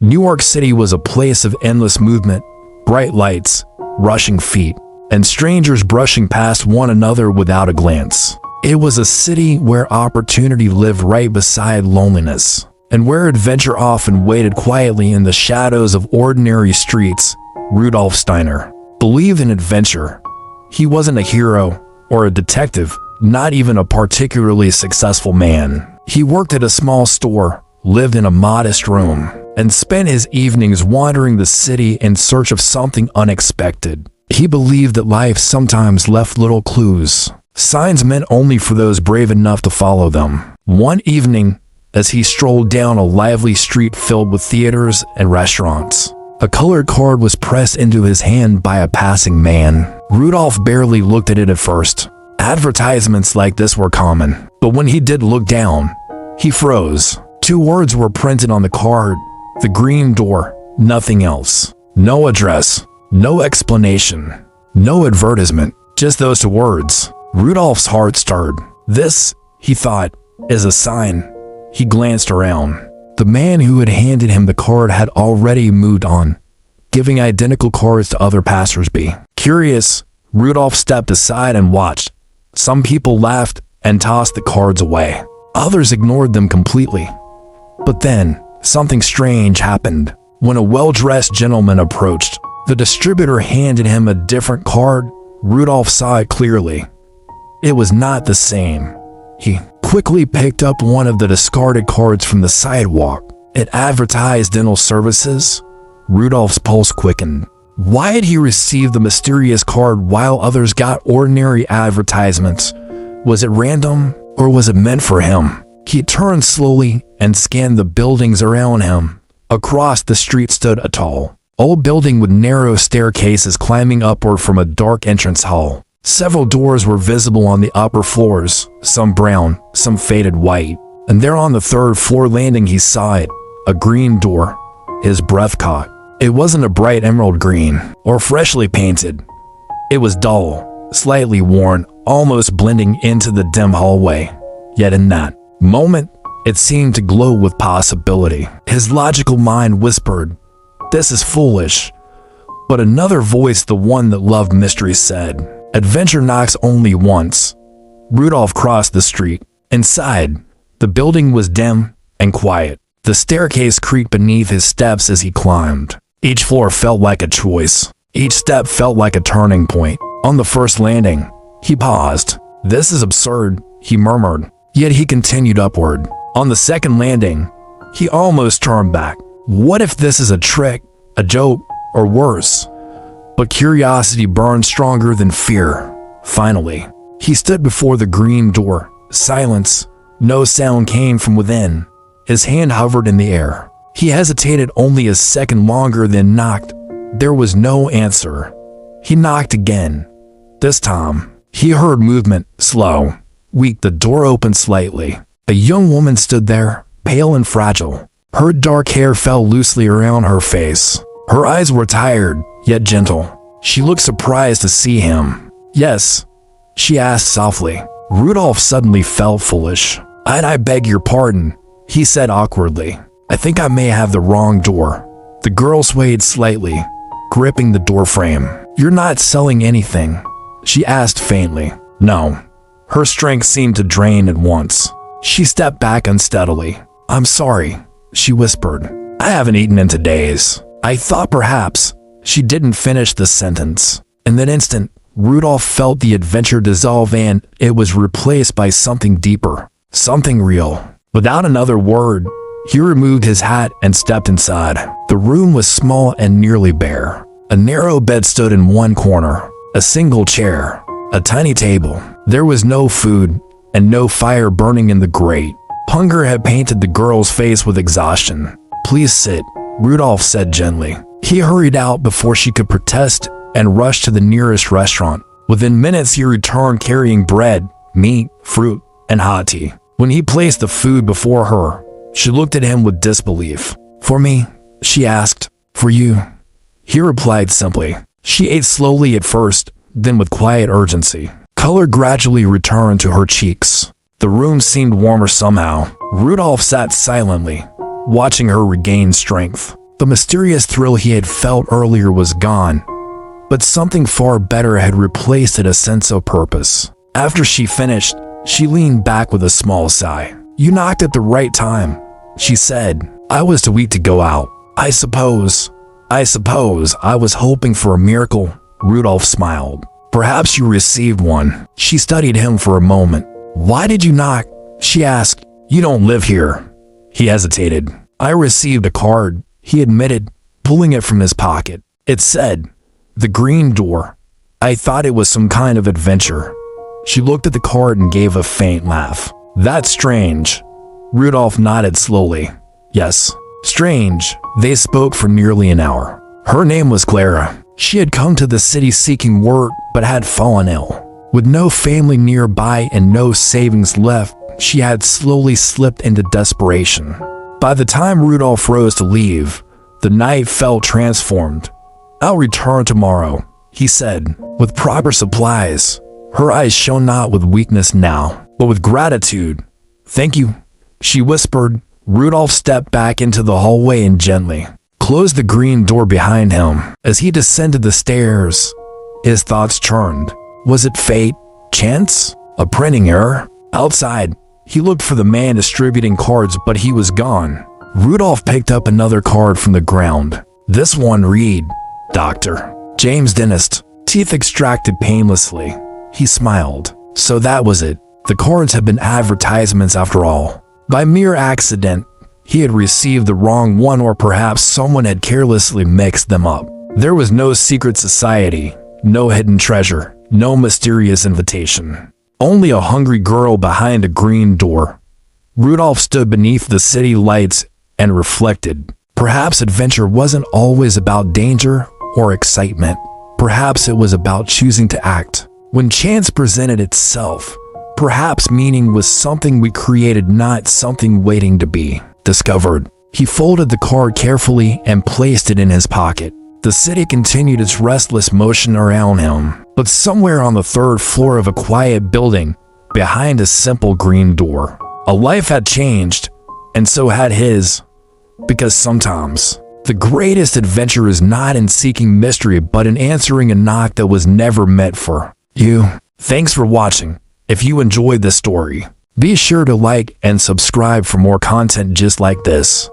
New York City was a place of endless movement, bright lights, rushing feet, and strangers brushing past one another without a glance. It was a city where opportunity lived right beside loneliness, and where adventure often waited quietly in the shadows of ordinary streets. Rudolf Steiner believed in adventure. He wasn't a hero or a detective, not even a particularly successful man. He worked at a small store, lived in a modest room, and spent his evenings wandering the city in search of something unexpected. He believed that life sometimes left little clues, signs meant only for those brave enough to follow them. One evening, as he strolled down a lively street filled with theaters and restaurants, a colored card was pressed into his hand by a passing man. Rudolf barely looked at it at first. Advertisements like this were common, but when he did look down, he froze. Two words were printed on the card: the green door, nothing else. No address, no explanation, no advertisement, just those two words. Rudolf's heart stirred. This, he thought, is a sign. He glanced around. The man who had handed him the card had already moved on, giving identical cards to other passers-by. Curious, Rudolf stepped aside and watched. Some people laughed and tossed the cards away. Others ignored them completely. But then, something strange happened. When a well-dressed gentleman approached, the distributor handed him a different card. Rudolf saw it clearly. It was not the same. He quickly picked up one of the discarded cards from the sidewalk. It advertised dental services. Rudolf's pulse quickened. Why had he received the mysterious card while others got ordinary advertisements? Was it random, or was it meant for him? He turned slowly and scanned the buildings around him. Across the street stood a tall, old building with narrow staircases climbing upward from a dark entrance hall. Several doors were visible on the upper floors, some brown, some faded white. And there on the third floor landing he saw it, a green door. His breath caught. It wasn't a bright emerald green, or freshly painted. It was dull, slightly worn, almost blending into the dim hallway. Yet in that moment, it seemed to glow with possibility. His logical mind whispered, "This is foolish." But another voice, the one that loved mystery, said, "Adventure knocks only once." Rudolf crossed the street. Inside, the building was dim and quiet. The staircase creaked beneath his steps as he climbed. Each floor felt like a choice. Each step felt like a turning point. On the first landing, he paused. "This is absurd," he murmured. Yet he continued upward. On the second landing, he almost turned back. What if this is a trick, a joke, or worse? But curiosity burned stronger than fear. Finally, he stood before the green door. Silence. No sound came from within. His hand hovered in the air. He hesitated only a second longer, then knocked. There was no answer. He knocked again. This time, he heard movement, slow, weak. The door opened slightly. A young woman stood there, pale and fragile. Her dark hair fell loosely around her face. Her eyes were tired, yet gentle. She looked surprised to see him. "Yes?" she asked softly. Rudolf suddenly felt foolish. I beg your pardon," he said awkwardly. "I think I may have the wrong door." The girl swayed slightly, gripping the door frame. "You're not selling anything?" she asked faintly. "No." Her strength seemed to drain at once. She stepped back unsteadily. "I'm sorry," she whispered. "I haven't eaten in days." "I thought perhaps." She didn't finish the sentence. In that instant, Rudolf felt the adventure dissolve, and it was replaced by something deeper, something real. Without another word, he removed his hat and stepped inside. The room was small and nearly bare. A narrow bed stood in one corner, a single chair, a tiny table. There was no food and no fire burning in the grate. Hunger had painted the girl's face with exhaustion. "Please sit," Rudolf said gently. He hurried out before she could protest and rushed to the nearest restaurant. Within minutes he returned carrying bread, meat, fruit, and hot tea. When he placed the food before her, she looked at him with disbelief. "For me?" she asked. "For you," he replied simply. She ate slowly at first, then with quiet urgency. Color gradually returned to her cheeks. The room seemed warmer somehow. Rudolf sat silently, watching her regain strength. The mysterious thrill he had felt earlier was gone, but something far better had replaced it, a sense of purpose. After she finished, she leaned back with a small sigh. "You knocked at the right time," she said. "I was too weak to go out. I suppose I was hoping for a miracle." Rudolph smiled. "Perhaps you received one." She studied him for a moment. "Why did you knock?" she asked. "You don't live here." He hesitated. "I received a card," he admitted, pulling it from his pocket. It said, "The Green Door." "I thought it was some kind of adventure." She looked at the card and gave a faint laugh. "That's strange." Rudolph nodded slowly. "Yes, strange." They spoke for nearly an hour. Her name was Clara. She had come to the city seeking work but had fallen ill. With no family nearby and no savings left, she had slowly slipped into desperation. By the time Rudolph rose to leave, the night felt transformed. "I'll return tomorrow," he said, "with proper supplies." Her eyes shone not with weakness now, but with gratitude. "Thank you," she whispered. Rudolph stepped back into the hallway and gently closed the green door behind him. As he descended the stairs, his thoughts churned. Was it fate? Chance? A printing error? Outside, he looked for the man distributing cards, but he was gone. Rudolph picked up another card from the ground. This one read, "Dr. James Dentist, teeth extracted painlessly." He smiled. So that was it. The cards had been advertisements after all. By mere accident, he had received the wrong one, or perhaps someone had carelessly mixed them up. There was no secret society, no hidden treasure, no mysterious invitation. Only a hungry girl behind a green door. Rudolph stood beneath the city lights and reflected. Perhaps adventure wasn't always about danger or excitement. Perhaps it was about choosing to act when chance presented itself. Perhaps meaning was something we created, not something waiting to be discovered. He folded the card carefully and placed it in his pocket. The city continued its restless motion around him, but somewhere on the third floor of a quiet building, behind a simple green door, a life had changed, and so had his. Because sometimes, the greatest adventure is not in seeking mystery, but in answering a knock that was never meant for you. Thanks for watching. If you enjoyed this story, be sure to like and subscribe for more content just like this.